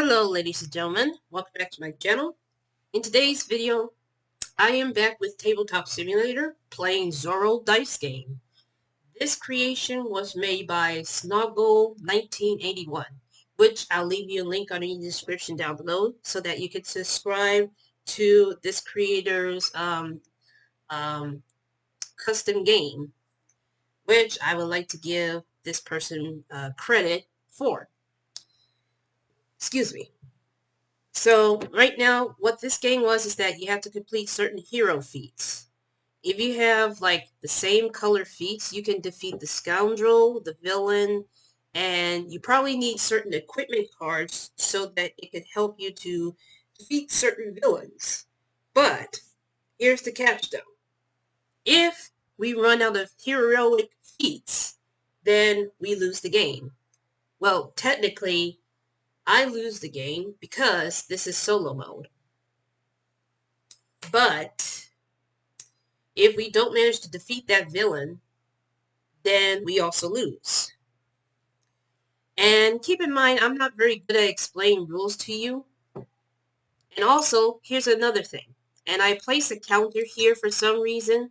Hello ladies and gentlemen, welcome back to my channel. In today's video, I am back with Tabletop Simulator playing Zorro dice game. This creation was made by Snoggle 1981, which I'll leave you a link on in the description down below so that you can subscribe to this creator's custom game, which I would like to give this person credit for. Excuse me. So right now, what this game was is that you have to complete certain hero feats. If you have like the same color feats, you can defeat the scoundrel, the villain, and you probably need certain equipment cards so that it can help you to defeat certain villains. But here's the catch though. If we run out of heroic feats, then we lose the game. Well, technically, I lose the game because this is solo mode. But if we don't manage to defeat that villain, then we also lose. And keep in mind, I'm not very good at explaining rules to you. And also, here's another thing. And I placed a counter here for some reason.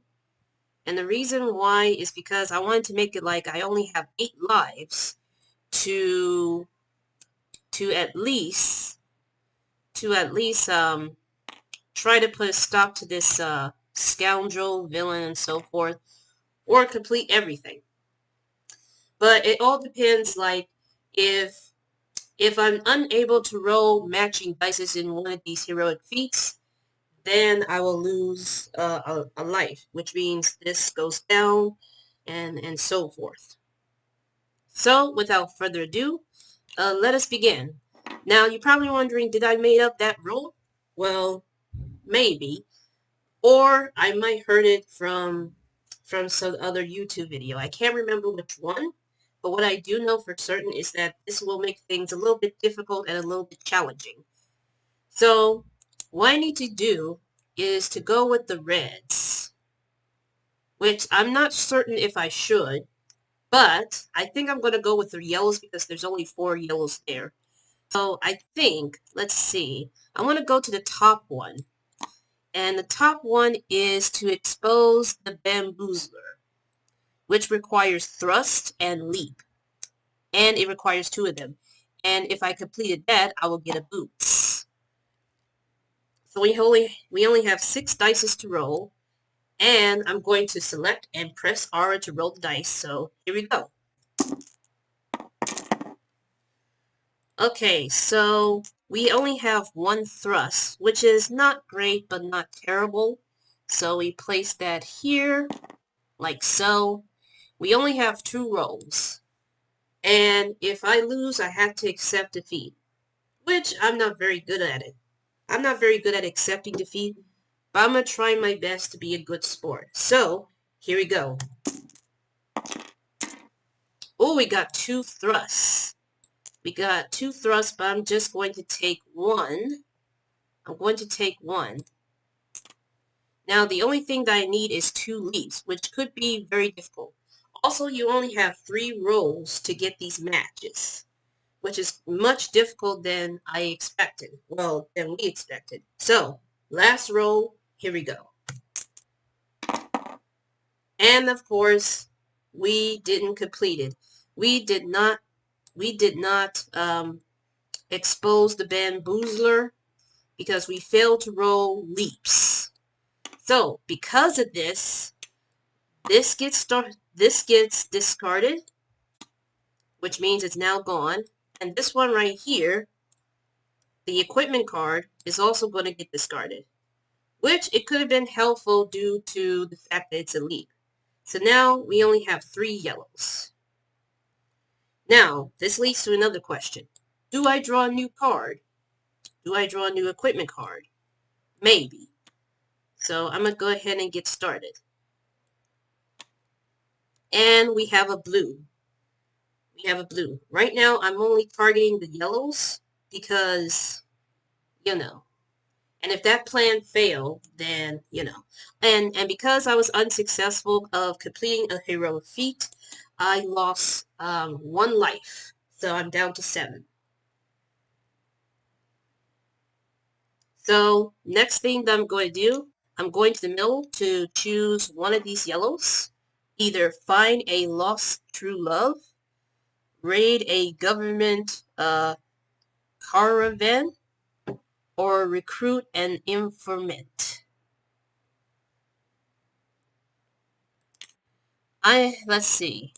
And the reason why is because I wanted to make it like I only have 8 lives to at least try to put a stop to this scoundrel, villain, and so forth, or complete everything. But it all depends, like, if I'm unable to roll matching dice in one of these heroic feats, then I will lose a life, which means this goes down, and so forth. So, without further ado, let us begin. Now, you're probably wondering, did I make up that rule? Well, maybe. Or I might heard it from some other YouTube video. I can't remember which one, but what I do know for certain is that this will make things a little bit difficult and a little bit challenging. So, what I need to do is to go with the reds, which I'm not certain if I should, but I think I'm going to go with the yellows because there's only 4 yellows there. So I think, let's see, I want to go to the top one. And the top one is to expose the bamboozler, which requires thrust and leap. And it requires 2 of them. And if I completed that, I will get a boots. So we only have 6 dice to roll. And I'm going to select and press R to roll the dice. So here we go. Okay, so we only have 1 thrust, which is not great, but not terrible. So we place that here, like so. We only have 2 rolls. And if I lose, I have to accept defeat, which I'm not very good at it. I'm not very good at accepting defeat, but I'm going to try my best to be a good sport. So, here we go. Oh, we got 2 thrusts. We got 2 thrusts, but I'm just going to take 1. I'm going to take 1. Now, the only thing that I need is 2 leaps, which could be very difficult. Also, you only have 3 rolls to get these matches, which is much difficult than I expected. Well, than we expected. So, last roll, here we go. And of course, we didn't complete it. We did not expose the bamboozler because we failed to roll leaps. So, because of this, this gets discarded, which means it's now gone. And this one right here, the equipment card, is also going to get discarded, which it could have been helpful due to the fact that it's a leap. So now we only have 3 yellows. Now, this leads to another question. Do I draw a new card? Do I draw a new equipment card? Maybe. So I'm going to go ahead and get started. And we have a blue. We have a blue. Right now, I'm only targeting the yellows because, you know. And if that plan failed, then, you know. And because I was unsuccessful of completing a heroic feat, I lost 1 life. So I'm down to 7. So next thing that I'm going to do, I'm going to the middle to choose one of these yellows. Either find a lost true love, raid a government caravan, or recruit an informant. Let's see.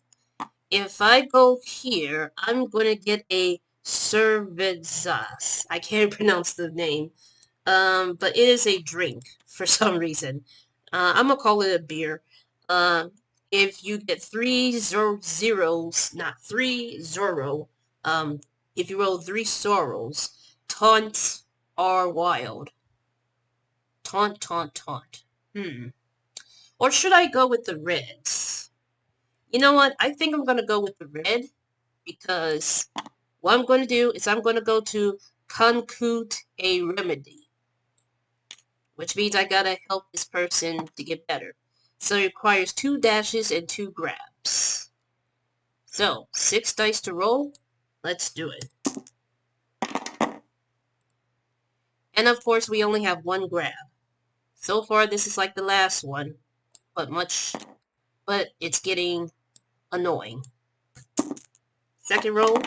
If I go here, I'm going to get a cervezas. I can't pronounce the name. But it is a drink for some reason. I'm gonna call it a beer. If you get zeros, not three Zorro, if you roll three sorrows, taunts are wild. Taunt, taunt, taunt. Or should I go with the reds? You know what? I think I'm gonna go with the red because what I'm gonna do is I'm gonna go to concoct a remedy, which means I gotta help this person to get better. So it requires 2 dashes and 2 grabs. So, 6 dice to roll. Let's do it. And of course, we only have 1 grab. So far, this is like the last one, but it's getting annoying. Second roll.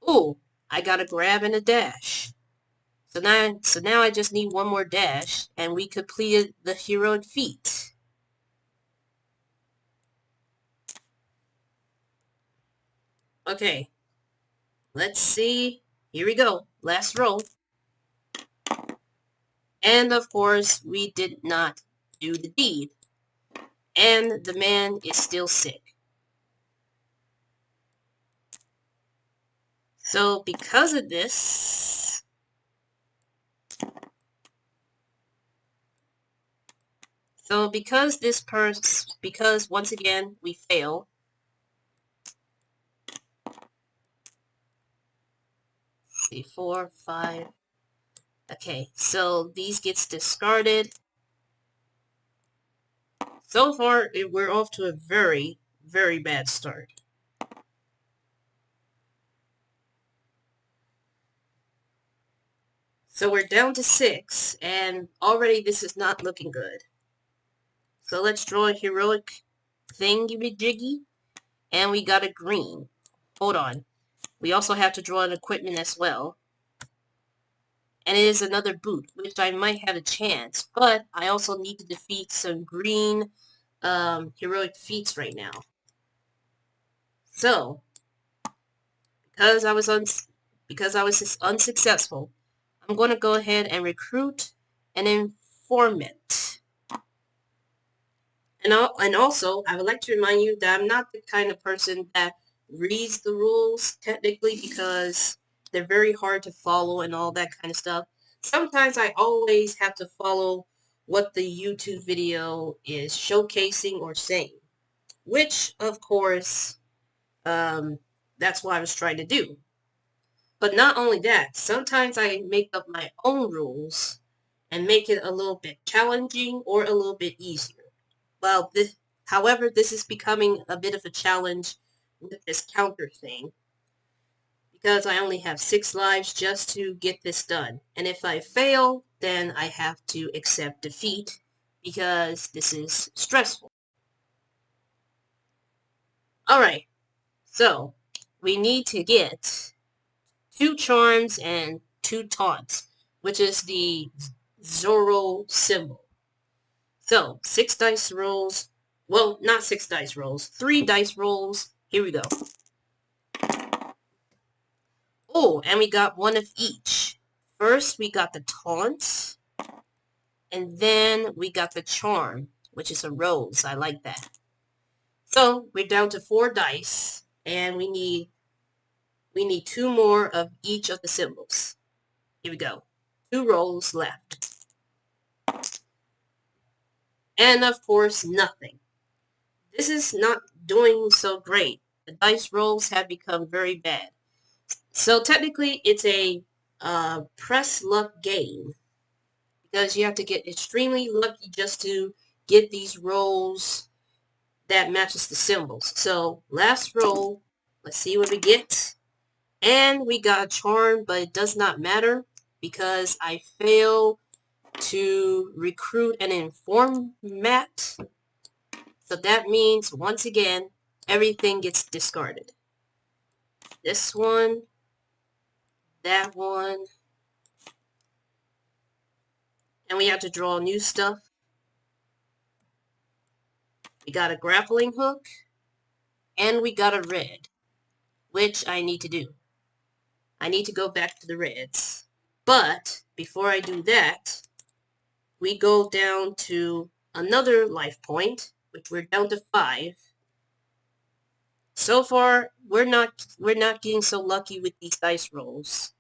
Ooh, I got a grab and a dash. So now I just need 1 more dash, and we completed the heroic feat. Okay, let's see. Here we go. Last roll. And of course, we did not do the deed. And the man is still sick. So because of this, because once again we fail, see, 4, 5. Okay, so these gets discarded. So far, we're off to a very, very bad start. So we're down to 6, and already this is not looking good. So let's draw a heroic thingy-majiggy, and we got a green. Hold on. We also have to draw an equipment as well. And it is another boot, which I might have a chance, but I also need to defeat some green heroic feats right now. So, because I was unsuccessful, I'm going to go ahead and recruit an informant. And also, I would like to remind you that I'm not the kind of person that reads the rules, technically, because they're very hard to follow and all that kind of stuff. Sometimes I always have to follow what the YouTube video is showcasing or saying, which, of course, that's what I was trying to do. But not only that, sometimes I make up my own rules and make it a little bit challenging or a little bit easier. Well, however, this is becoming a bit of a challenge with this counter thing, because I only have 6 lives just to get this done. And if I fail, then I have to accept defeat, because this is stressful. Alright, so we need to get 2 charms and 2 taunts, which is the Zorro symbol. So, 6 dice rolls. Well, not 6 dice rolls. 3 dice rolls. Here we go. Oh, and we got 1 of each. First, we got the taunts. And then we got the charm, which is a rose. I like that. So, we're down to 4 dice. And we need 2 more of each of the symbols. Here we go. 2 rolls left. And of course, nothing. This is not doing so great. The dice rolls have become very bad. So technically, it's a press luck game, because you have to get extremely lucky just to get these rolls that matches the symbols. So last roll, let's see what we get. And we got a charm, but it does not matter because I failed to recruit an informant. So that means, once again, everything gets discarded. This one, that one, and we have to draw new stuff. We got a grappling hook, and we got a red, which I need to do. I need to go back to the reds. But before I do that, we go down to another life point, which we're down to 5. So far, we're not getting so lucky with these dice rolls.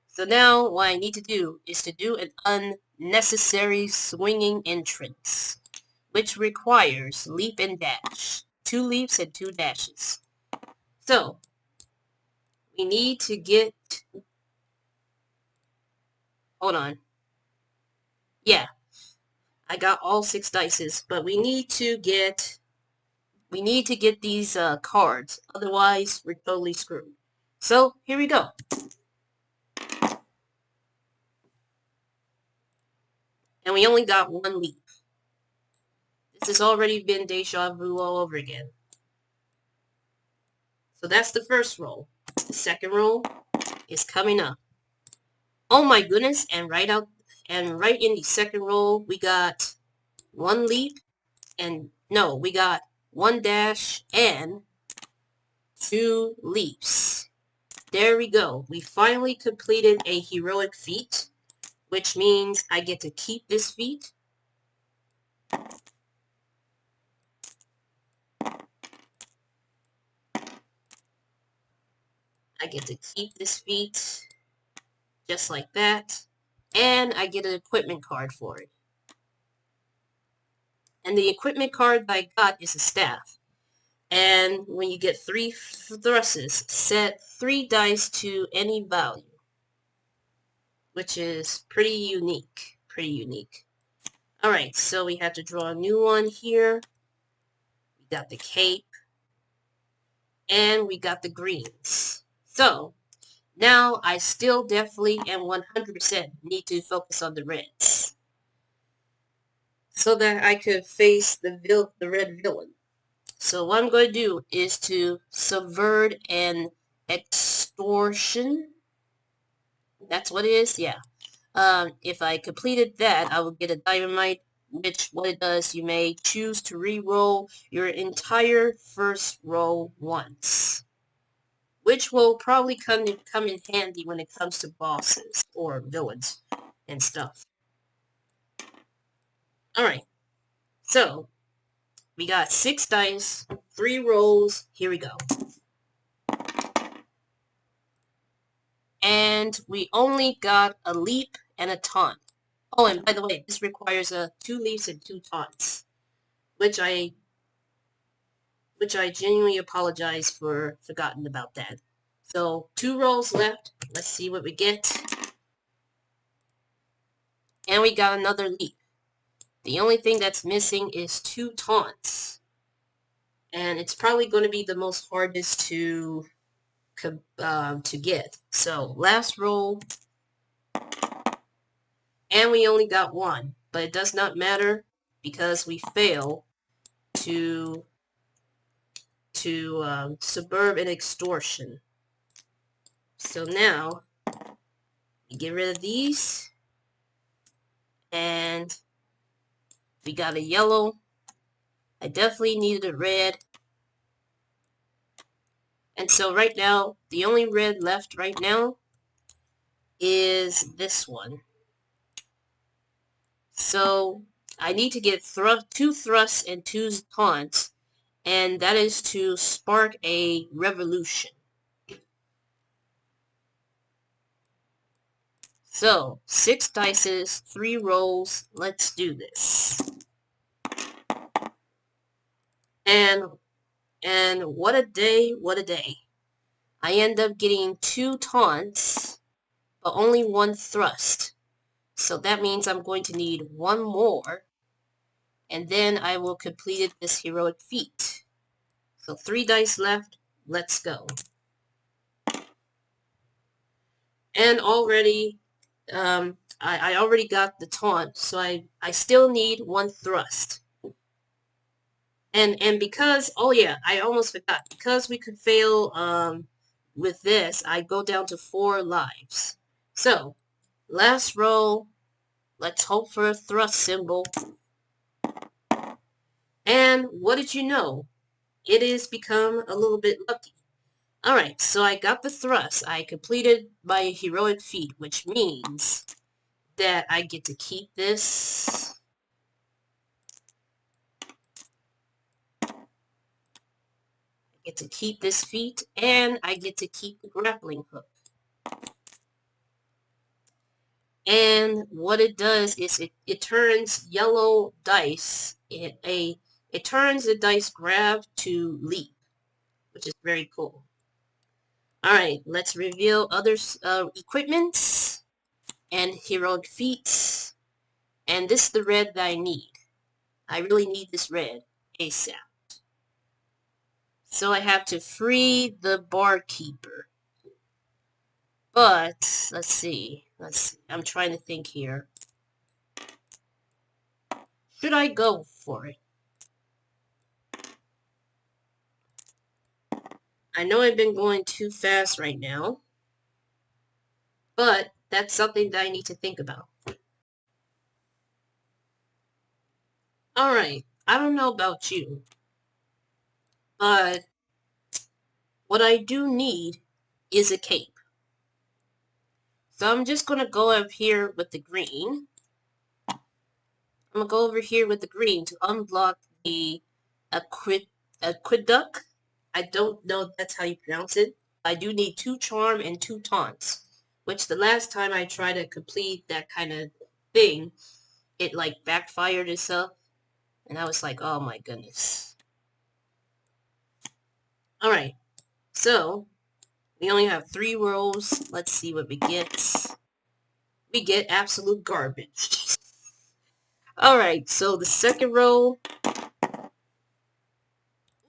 So now what I need to do is to do an unnecessary swinging entrance, which requires leap and dash. 2 leaps and 2 dashes. So, we need to get... Hold on. Yeah, I got all 6 dices, but we need to get these cards. Otherwise, we're totally screwed. So, here we go. And we only got 1 leap. This has already been deja vu all over again. So that's the first roll. The second roll is coming up. Oh my goodness, and right in the second roll, we got 1 leap, and no, we got 1 dash and 2 leaps. There we go. We finally completed a heroic feat, which means I get to keep this feat. I get to keep this feat just like that, and I get an equipment card for it. And the equipment card that I got is a staff. And when you get 3 thrusts, set 3 dice to any value, which is pretty unique. Alright, so we have to draw a new one here. We got the cape. And we got the greens. So, now I still definitely and 100% need to focus on the reds, so that I could face the red villain. So what I'm going to do is to subvert an extortion. That's what it is? Yeah. If I completed that, I will get a dynamite, which what it does, you may choose to re-roll your entire first roll once, which will probably come in handy when it comes to bosses or villains and stuff. Alright, so we got 6 dice, 3 rolls, here we go. And we only got a leap and a taunt. Oh, and by the way, this requires 2 leaps and 2 taunts, which I genuinely apologize for forgotten about that. So 2 rolls left. Let's see what we get. And we got another leap. The only thing that's missing is 2 taunts. And it's probably going to be the most hardest to get. So last roll. And we only got 1. But it does not matter because we fail to suburb an extortion. So now, we get rid of these. And we got a yellow. I definitely needed a red. And so right now, the only red left right now is this one. So I need to get 2 thrusts and 2 taunts, and that is to spark a revolution. So 6 dices, 3 rolls, let's do this. And what a day, what a day. I end up getting 2 taunts, but only 1 thrust. So that means I'm going to need 1 more, and then I will complete this heroic feat. So 3 dice left. Let's go. And already, I already got the taunt, so I still need 1 thrust. And because, oh yeah, I almost forgot. Because we could fail with this, I go down to 4 lives. So, last roll. Let's hope for a thrust symbol. And what did you know? It has become a little bit lucky. Alright, so I got the thrust. I completed my heroic feat, which means that I get to keep this. I get to keep this feat, and I get to keep the grappling hook. And what it does is it turns yellow dice. It turns the dice grab to leap, which is very cool. Alright, let's reveal other equipments and heroic feats. And this is the red that I need. I really need this red ASAP. So I have to free the barkeeper. But, let's see. I'm trying to think here. Should I go for it? I know I've been going too fast right now. But, that's something that I need to think about. Alright, I don't know about you. But, what I do need is a cape. So I'm just going to go up here with the green. I'm going to go over here with the green to unblock the aqueduct. I don't know if that's how you pronounce it. I do need 2 charm and 2 taunts. Which the last time I tried to complete that kind of thing, it like backfired itself. And I was like, oh my goodness. Alright. So, we only have 3 rolls. Let's see what we get. We get absolute garbage. Alright, so the second roll.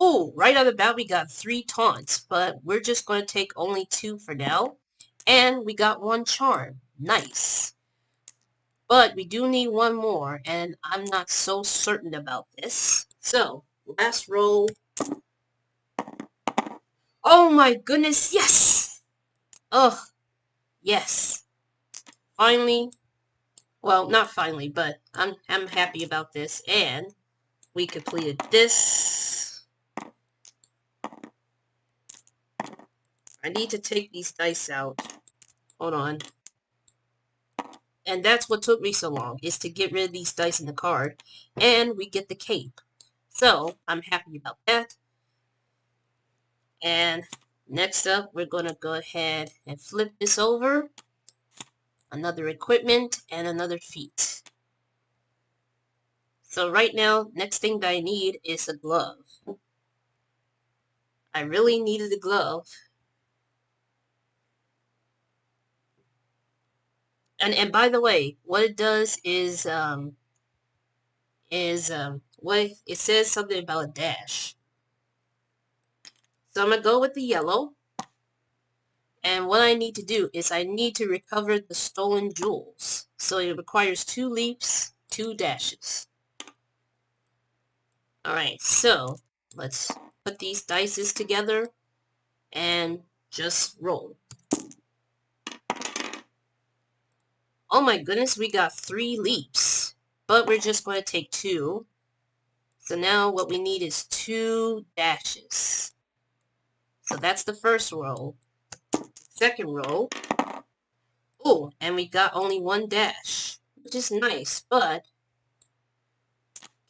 Oh, right out of the bat we got 3 taunts, but we're just going to take only 2 for now. And we got 1 charm. Nice. But we do need 1 more, and I'm not so certain about this. So, last roll. Oh my goodness, yes! Ugh, yes. Finally. Well, not finally, but I'm happy about this. And we completed this. I need to take these dice out. Hold on. And that's what took me so long, is to get rid of these dice in the card. And we get the cape. So, I'm happy about that. And next up, we're going to go ahead and flip this over. Another equipment and another feat. So right now, next thing that I need is a glove. I really needed a glove. And by the way, what it does is what it says something about a dash. So I'm gonna go with the yellow. And what I need to do is I need to recover the stolen jewels. So it requires 2 leaps, 2 dashes. Alright, so let's put these dices together and just roll. Oh my goodness, we got 3 leaps. But we're just going to take 2. So now what we need is 2 dashes. So that's the first roll. Second roll. Oh, and we got only 1 dash, which is nice, but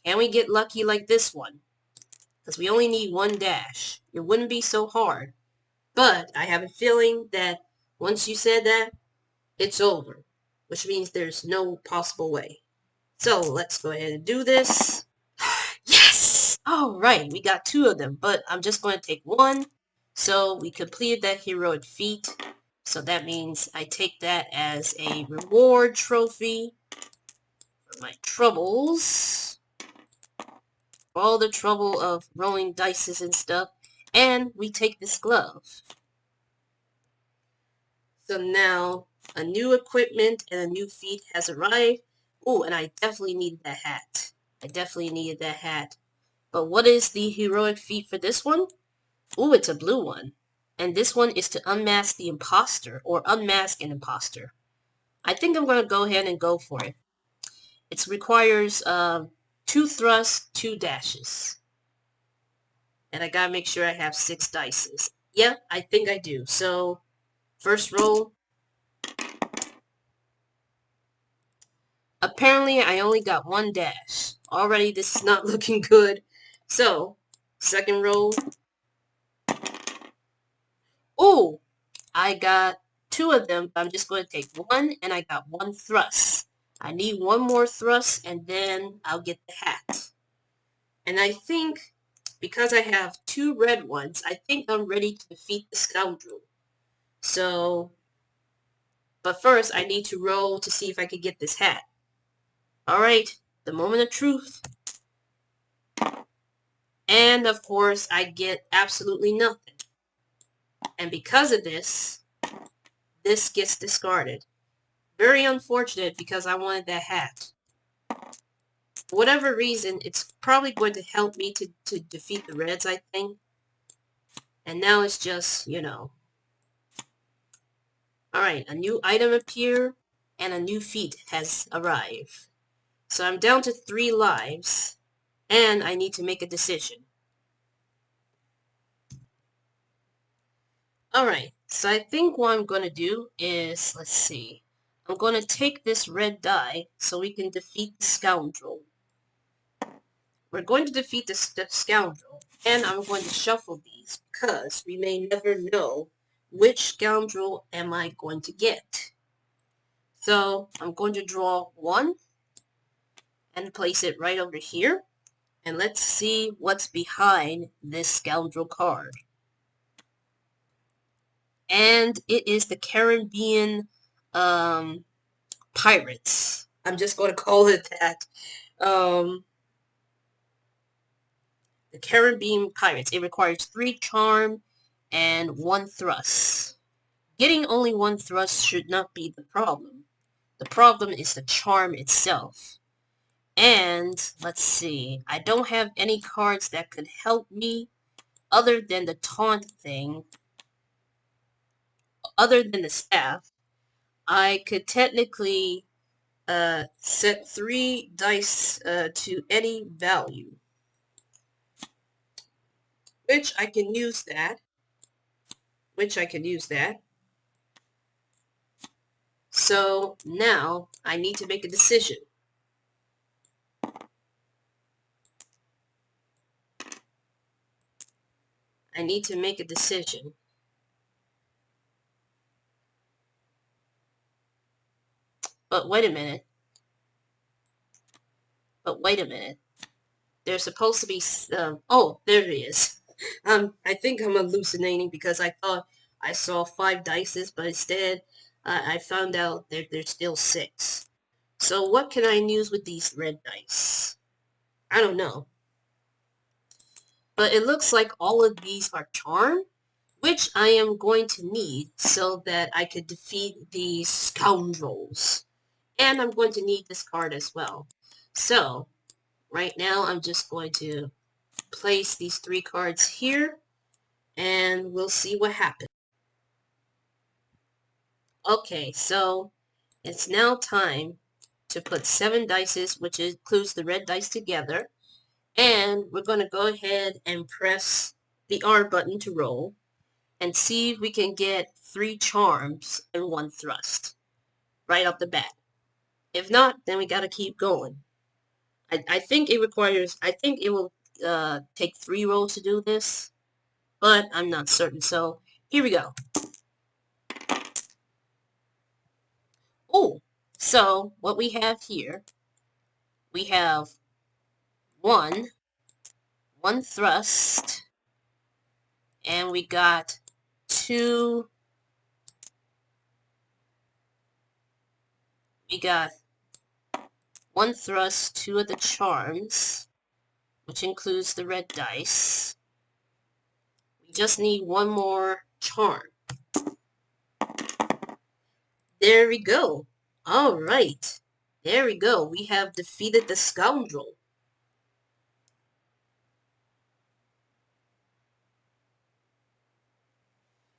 can we get lucky like this one? Because we only need 1 dash. It wouldn't be so hard. But I have a feeling that once you said that, it's over. Which means there's no possible way. So let's go ahead and do this. Yes! Alright, we got 2 of them, but I'm just going to take 1. So we completed that heroic feat. So that means I take that as a reward trophy for my troubles. All the trouble of rolling dices and stuff. And we take this glove. So now a new equipment and a new feat has arrived. Oh, and I definitely needed that hat. I definitely needed that hat. But what is the heroic feat for this one? Oh, it's a blue one. And this one is to unmask the imposter, or unmask an imposter. I think I'm going to go ahead and go for it. It requires 2 thrusts, 2 dashes. And I got to make sure I have 6 dices. Yeah, I think I do. So, first roll. Apparently, I only got 1 dash. Already, this is not looking good. So, second roll. Oh, I got 2 of them, but I'm just going to take 1, and I got 1 thrust. I need 1 more thrust, and then I'll get the hat. And I think, because I have 2 red ones, I think I'm ready to defeat the scoundrel. So, but first, I need to roll to see if I can get this hat. Alright, the moment of truth. And, of course, I get absolutely nothing. And because of this, this gets discarded. Very unfortunate because I wanted that hat. For whatever reason, it's probably going to help me to defeat the reds, I think. And now it's just, you know. Alright, a new item appeared, and a new feat has arrived. So I'm down to 3 lives, and I need to make a decision. Alright, so I think what I'm going to do is, let's see. I'm going to take this red die so we can defeat the scoundrel. We're going to defeat the scoundrel, and I'm going to shuffle these because we may never know which scoundrel am I going to get. So I'm going to draw 1 and place it right over here. And let's see what's behind this scoundrel card. And it is the Caribbean pirates. I'm just going to call it that. The Caribbean pirates. It requires 3 charm and 1 thrust. Getting only 1 thrust should not be the problem. The problem is the charm itself. And, let's see, I don't have any cards that could help me other than the taunt thing. Other than the staff, I could technically set 3 dice to any value. Which I can use that. So now I need to make a decision. But wait a minute. There's supposed to be... oh, there it is. I think I'm hallucinating because I thought I saw 5 dices, but instead I found out there's still 6. So what can I use with these red dice? I don't know. But it looks like all of these are charm, which I am going to need so that I could defeat these scoundrels. And I'm going to need this card as well. So, right now I'm just going to place these 3 cards here, and we'll see what happens. Okay, so it's now time to put 7 dices, which includes the red dice, together. And we're going to go ahead and press the R button to roll and see if we can get 3 charms and 1 thrust right off the bat. If not, then we got to keep going. I think it will take 3 rolls to do this, but I'm not certain. So here we go. Oh, so what we have here, we have 1 thrust, and we got 2. We got 1 thrust, 2 of the charms, which includes the red dice. We just need one more charm. There we go. All right. There we go. We have defeated the scoundrel.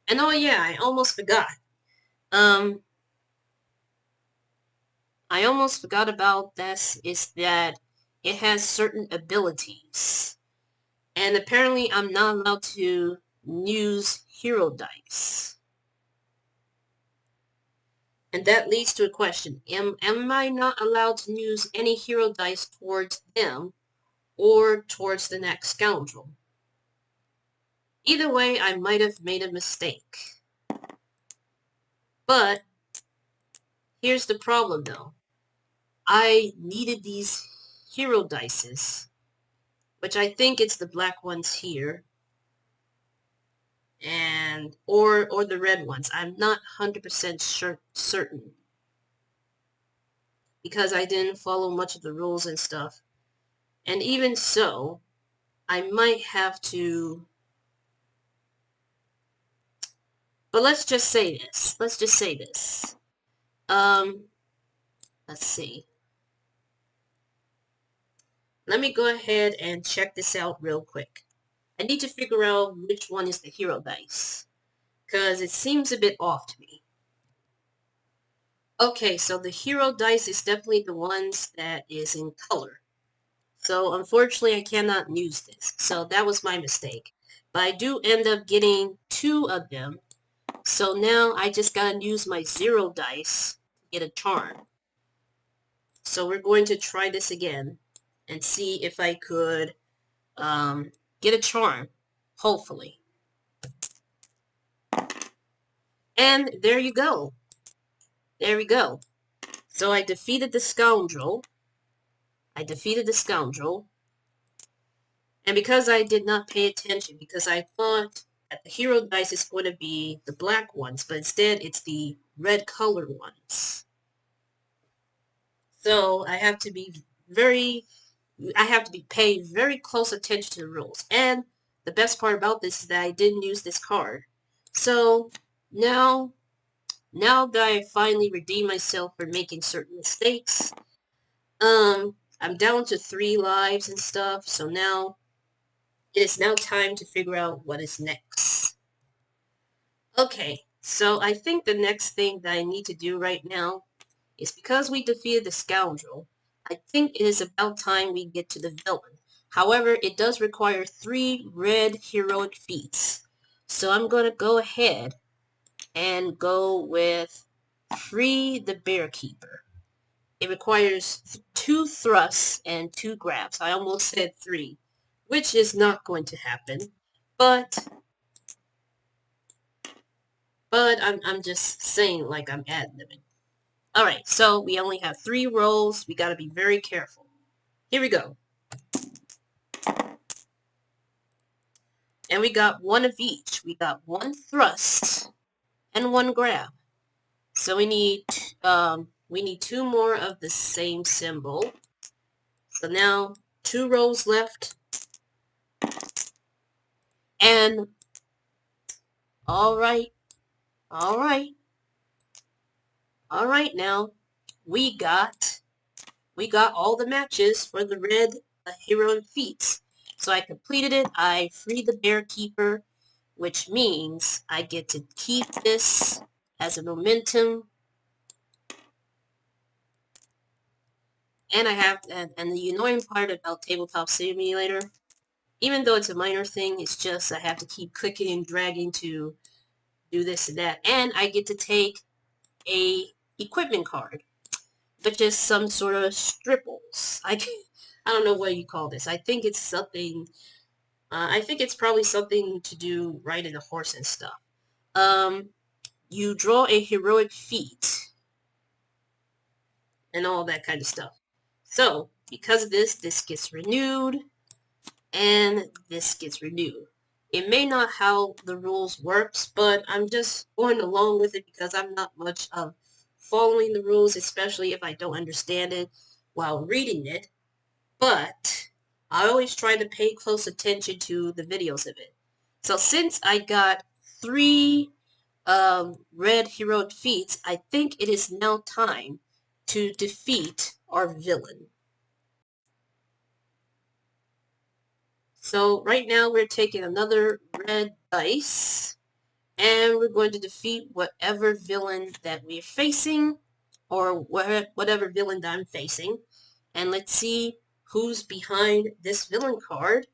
And oh yeah, I almost forgot. I almost forgot about this, is that it has certain abilities. And apparently I'm not allowed to use hero dice. And that leads to a question. Am I not allowed to use any hero dice towards them or towards the next scoundrel? Either way, I might have made a mistake. But here's the problem though. I needed these hero dices, which I think it's the black ones here, and or the red ones. I'm not 100% certain because I didn't follow much of the rules and stuff. And even so, I might have to. But let's just say this. Let's just say this. Let's see. Let me go ahead and check this out real quick. I need to figure out which one is the hero dice, because it seems a bit off to me. Okay, so the hero dice is definitely the ones that is in color. So unfortunately, I cannot use this. So that was my mistake. But I do end up getting 2 of them. So now I just gotta use my 0 dice to get a charm. So we're going to try this again and see if I could get a charm, hopefully. And there you go. There we go. So I defeated the scoundrel. And because I did not pay attention, because I thought that the hero dice is going to be the black ones, but instead it's the red colored ones. So I have to pay very close attention to the rules. And the best part about this is that I didn't use this card. So now that I finally redeemed myself for making certain mistakes, I'm down to 3 lives and stuff, so now it is now time to figure out what is next. Okay, so I think the next thing that I need to do right now is, because we defeated the scoundrel, I think it is about time we get to the villain. However, it does require 3 red heroic feats. So I'm going to go ahead and go with Free the Bearkeeper. It requires 2 thrusts and 2 grabs. I almost said 3, which is not going to happen. But I'm just saying, like, I'm ad-libbing. Alright, so we only have 3 rolls. We gotta be very careful. Here we go. And we got 1 of each. We got 1 thrust and 1 grab. So we need 2 more of the same symbol. So now 2 rolls left. And alright now, we got all the matches for the red heroic feats. So I completed it. I freed the Bearkeeper, which means I get to keep this as a momentum. And and the annoying part about Tabletop Simulator, even though it's a minor thing, it's just I have to keep clicking and dragging to do this and that. And I get to take a equipment card, which is some sort of stripples. I don't know what you call this. I think it's something. I think it's probably something to do riding a horse and stuff. You draw a heroic feat and all that kind of stuff. So because of this gets renewed, and this gets renewed. It may not how the rules works, but I'm just going along with it because I'm not much of following the rules, especially if I don't understand it while reading it. But I always try to pay close attention to the videos of it. So since I got 3 red heroic feats, I think it is now time to defeat our villain. So right now we're taking another red dice, and we're going to defeat whatever villain that we're facing, or whatever villain that I'm facing. And let's see who's behind this villain card.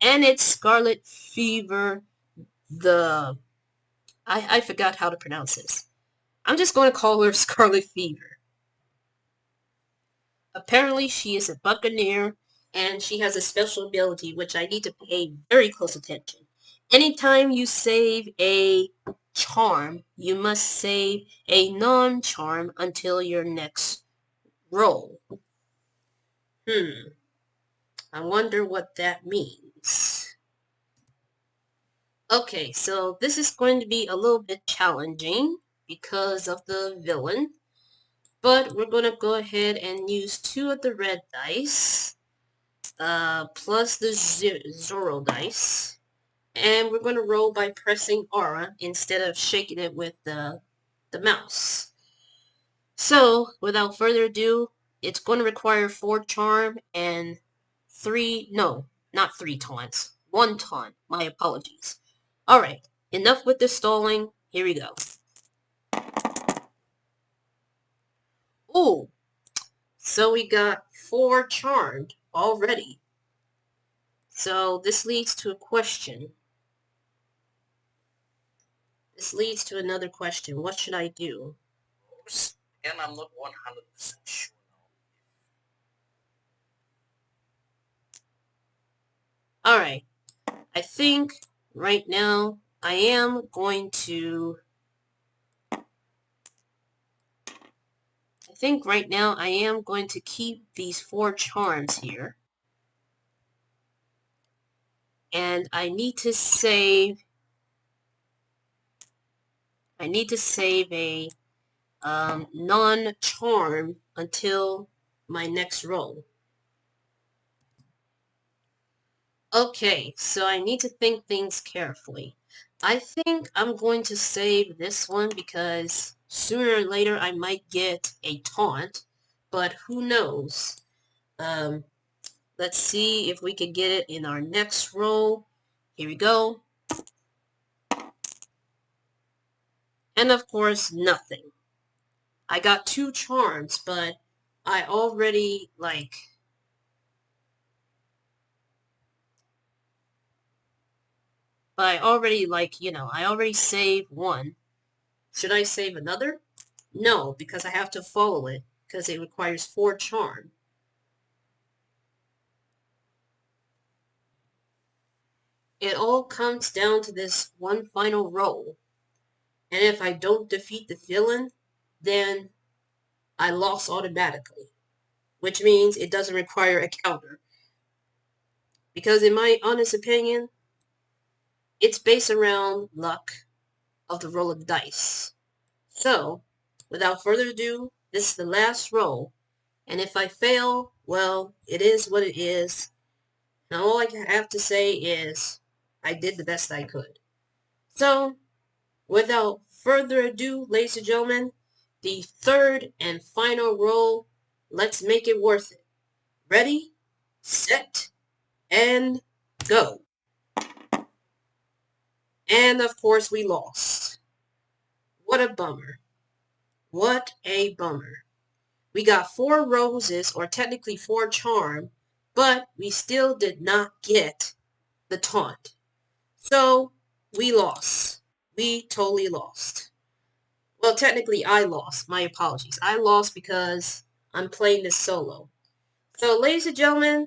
And it's Scarlet Fever, I forgot how to pronounce this. I'm just going to call her Scarlet Fever. Apparently she is a buccaneer, and she has a special ability which I need to pay very close attention. Anytime you save a charm, you must save a non-charm until your next roll. I wonder what that means. Okay, so this is going to be a little bit challenging because of the villain. But we're going to go ahead and use 2 of the red dice, plus the Zorro dice. And we're going to roll by pressing R instead of shaking it with the mouse. So, without further ado, it's going to require 4 charm and 3, no, not 3 taunts. 1 taunt. My apologies. Alright, enough with the stalling. Here we go. Ooh, so we got 4 charmed already. So this leads to a question. This leads to another question. What should I do? Again, I'm not 100% sure now. Alright. I think right now I am going to keep these 4 charms here. And I need to save a non-charm until my next roll. Okay, so I need to think things carefully. I think I'm going to save this one because sooner or later I might get a taunt, but who knows? Let's see if we can get it in our next roll. Here we go. And of course, nothing. I got 2 charms, but I already, I already saved 1. Should I save another? No, because I have to follow it, because it requires 4 charm. It all comes down to this one final roll. And if I don't defeat the villain, then I lost automatically, which means it doesn't require a counter. Because in my honest opinion, it's based around luck of the roll of the dice. So, without further ado, this is the last roll. And if I fail, well, it is what it is. And all I have to say is, I did the best I could. So, without further ado, ladies and gentlemen, the 3rd and final roll, let's make it worth it. Ready, set, and go. And of course we lost. What a bummer. What a bummer. We got 4 roses, or technically 4 charm, but we still did not get the taunt. So, we lost. We totally lost. Well, technically I lost. My apologies. I lost because I'm playing this solo. So, ladies and gentlemen,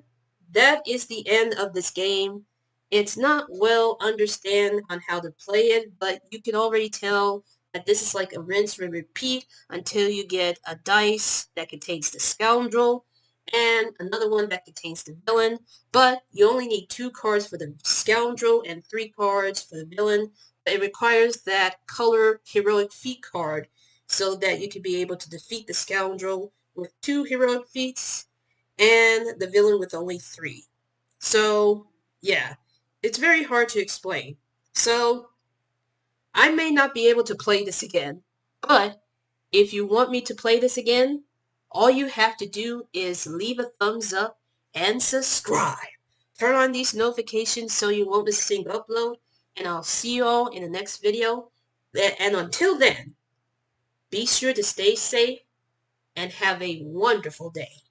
that is the end of this game. It's not well understand on how to play it, but you can already tell that this is like a rinse and repeat until you get a dice that contains the scoundrel and another one that contains the villain. But you only need 2 cards for the scoundrel and 3 cards for the villain. But it requires that color heroic feat card so that you can be able to defeat the scoundrel with 2 heroic feats and the villain with only 3. So, yeah, It's very hard to explain. So, I may not be able to play this again, but if you want me to play this again, all you have to do is leave a thumbs up and subscribe. Turn on these notifications so you won't miss a single upload, and I'll see you all in the next video. And until then, be sure to stay safe and have a wonderful day.